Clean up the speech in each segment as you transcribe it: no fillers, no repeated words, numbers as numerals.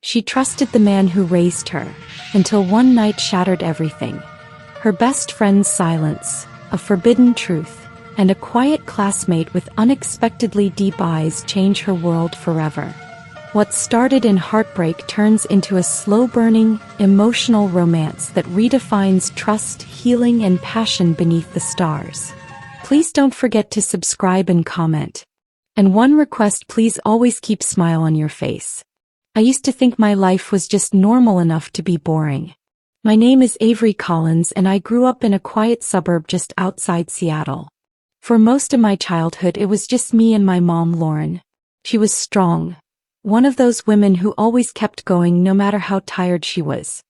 She trusted the man who raised her, until one night shattered everything. Her best friend's silence, a forbidden truth, and a quiet classmate with unexpectedly deep eyes change her world forever. What started in heartbreak turns into a slow-burning, emotional romance that redefines trust, healing, and passion beneath the stars. Please don't forget to subscribe and comment. And one request, please always keep a smile on your face. I used to think my life was just normal enough to be boring. My name is Avery Collins and I grew up in a quiet suburb just outside Seattle. For most of my childhood it was just me and my mom, Lauren. She was strong. One of those women who always kept going no matter how tired she was.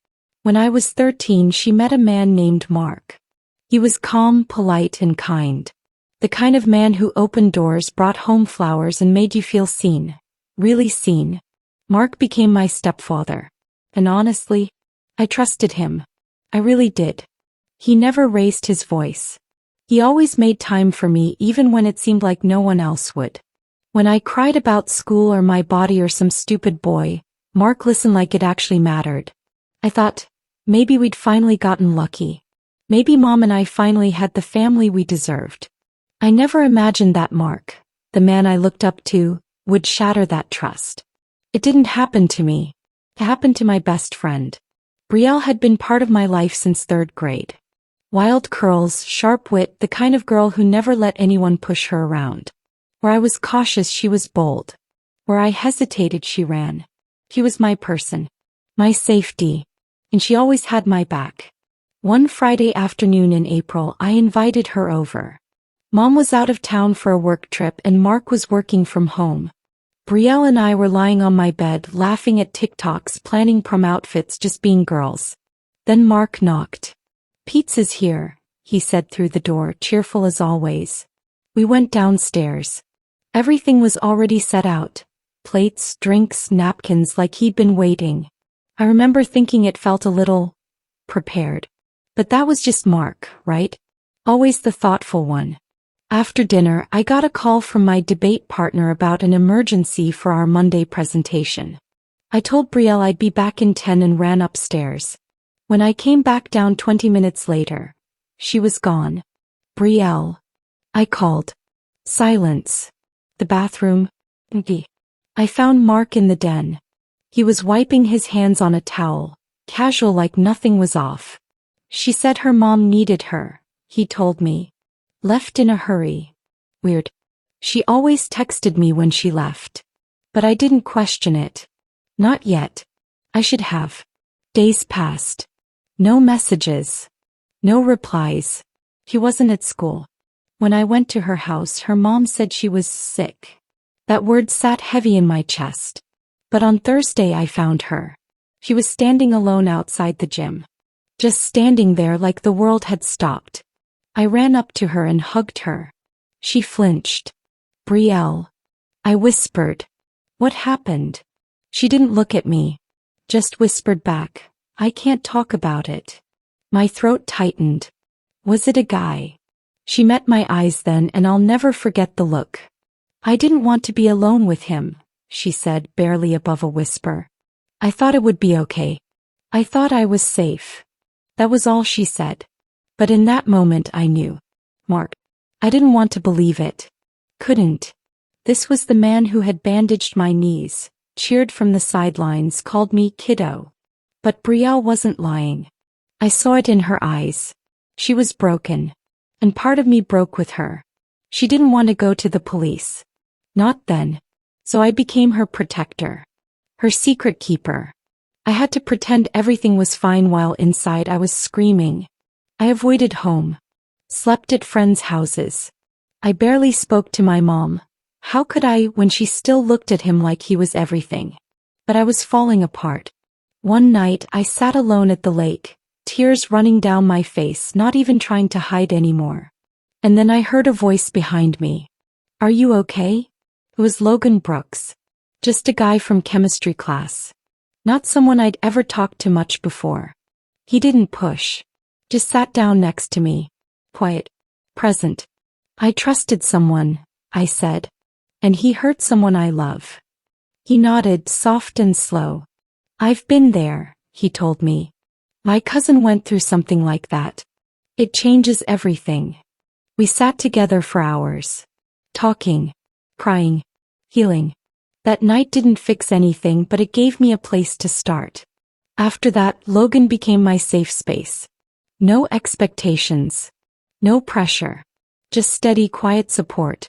When I was 13, she met a man named Mark. He was calm, polite, and kind. The kind of man who opened doors, brought home flowers, and made you feel seen. Really seen. Mark became my stepfather. And honestly, I trusted him. I really did. He never raised his voice. He always made time for me even when it seemed like no one else would. When I cried about school or my body or some stupid boy, Mark listened like it actually mattered. I thought, maybe we'd finally gotten lucky. Maybe Mom and I finally had the family we deserved. I never imagined that Mark, the man I looked up to, would shatter that trust. It didn't happen to me. It happened to my best friend. Betrayal had been part of my life since 3rd grade. Wild curls, sharp wit, the kind of girl who never let anyone push her around. Where I was cautious, she was bold. Where I hesitated, she ran. She was my person. My safety. And she always had my back. One Friday afternoon in April, I invited her over. Mom was out of town for a work trip and Mark was working from home. Betrayal and I were lying on my bed, laughing at TikToks, planning prom outfits, just being girls. Then Mark knocked. "Pizza's here," he said through the door, cheerful as always. We went downstairs. Everything was already set out. Plates, drinks, napkins, like he'd been waiting. I remember thinking it felt a little prepared. But that was just Mark, right? Always the thoughtful one. After dinner, I got a call from my debate partner about an emergency for our Monday presentation. I told Betrayal I'd be back in 10 and ran upstairs. When I came back down 20 minutes later, she was gone. "Betrayal," I called. Silence. The bathroom, empty. I found Mark in the den. He was wiping his hands on a towel, casual, like nothing was off. She said her mom needed her, he told me. Left in a hurry. Weird. She always texted me when she left. But I didn't question it. Not yet. I should have. Days passed. No messages. No replies. He wasn't at school. When I went to her house, her mom said she was sick. That word sat heavy in my chest. But on Thursday I found her. She was standing alone outside the gym. Just standing there like the world had stopped. I ran up to her and hugged her. She flinched. "Betrayal," I whispered. "What happened?" She didn't look at me. Just whispered back, "I can't talk about it." My throat tightened. Was it a guy? She met my eyes then and I'll never forget the look. "I didn't want to be alone with him," she said, barely above a whisper. "I thought it would be okay. I thought I was safe." That was all she said. But in that moment I knew. Mark. I didn't want to believe it. Couldn't. This was the man who had bandaged my knees, cheered from the sidelines, called me kiddo. But Betrayal wasn't lying. I saw it in her eyes. She was broken. And part of me broke with her. She didn't want to go to the police. Not then. So I became her protector. Her secret keeper. I had to pretend everything was fine while inside I was screaming. I avoided home. Slept at friends' houses. I barely spoke to my mom. How could I when she still looked at him like he was everything? But I was falling apart. One night I sat alone at the lake, tears running down my face, not even trying to hide anymore. And then I heard a voice behind me. "Are you okay?" It was Logan Brooks. Just a guy from chemistry class. Not someone I'd ever talked to much before. He didn't push. Just sat down next to me. Quiet. Present. "I trusted someone," I said. "And he hurt someone I love." He nodded, soft and slow. I've been there, he told me. My cousin went through something like that. It changes everything. We sat together for hours. Talking, crying, healing. That night didn't fix anything, but it gave me a place to start. After that, Logan became my safe space. No expectations. No pressure. Just steady, quiet support.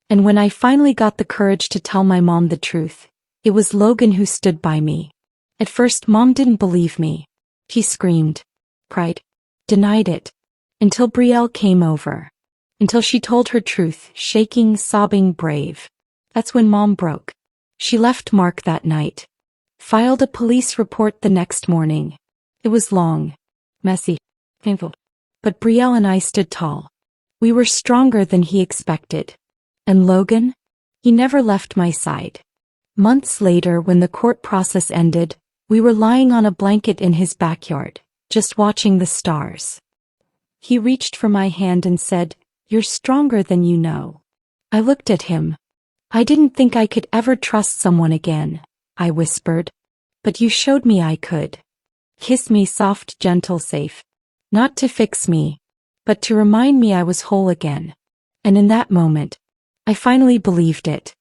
And when I finally got the courage to tell my mom the truth, it was Logan who stood by me. At first, Mom didn't believe me. She screamed, cried, denied it. Until Brielle came over. Until she told her truth, shaking, sobbing, brave. That's when Mom broke. She left Mark that night. Filed a police report the next morning. It was long, messy, painful. But Brielle and I stood tall. We were stronger than he expected. And Logan? He never left my side. Months later, when the court process ended, we were lying on a blanket in his backyard, just watching the stars. He reached for my hand and said, "You're stronger than you know." I looked at him. "I didn't think I could ever trust someone again," I whispered. "But you showed me I could." Kiss me soft, gentle, safe. Not to fix me, but to remind me I was whole again. And in that moment, I finally believed it.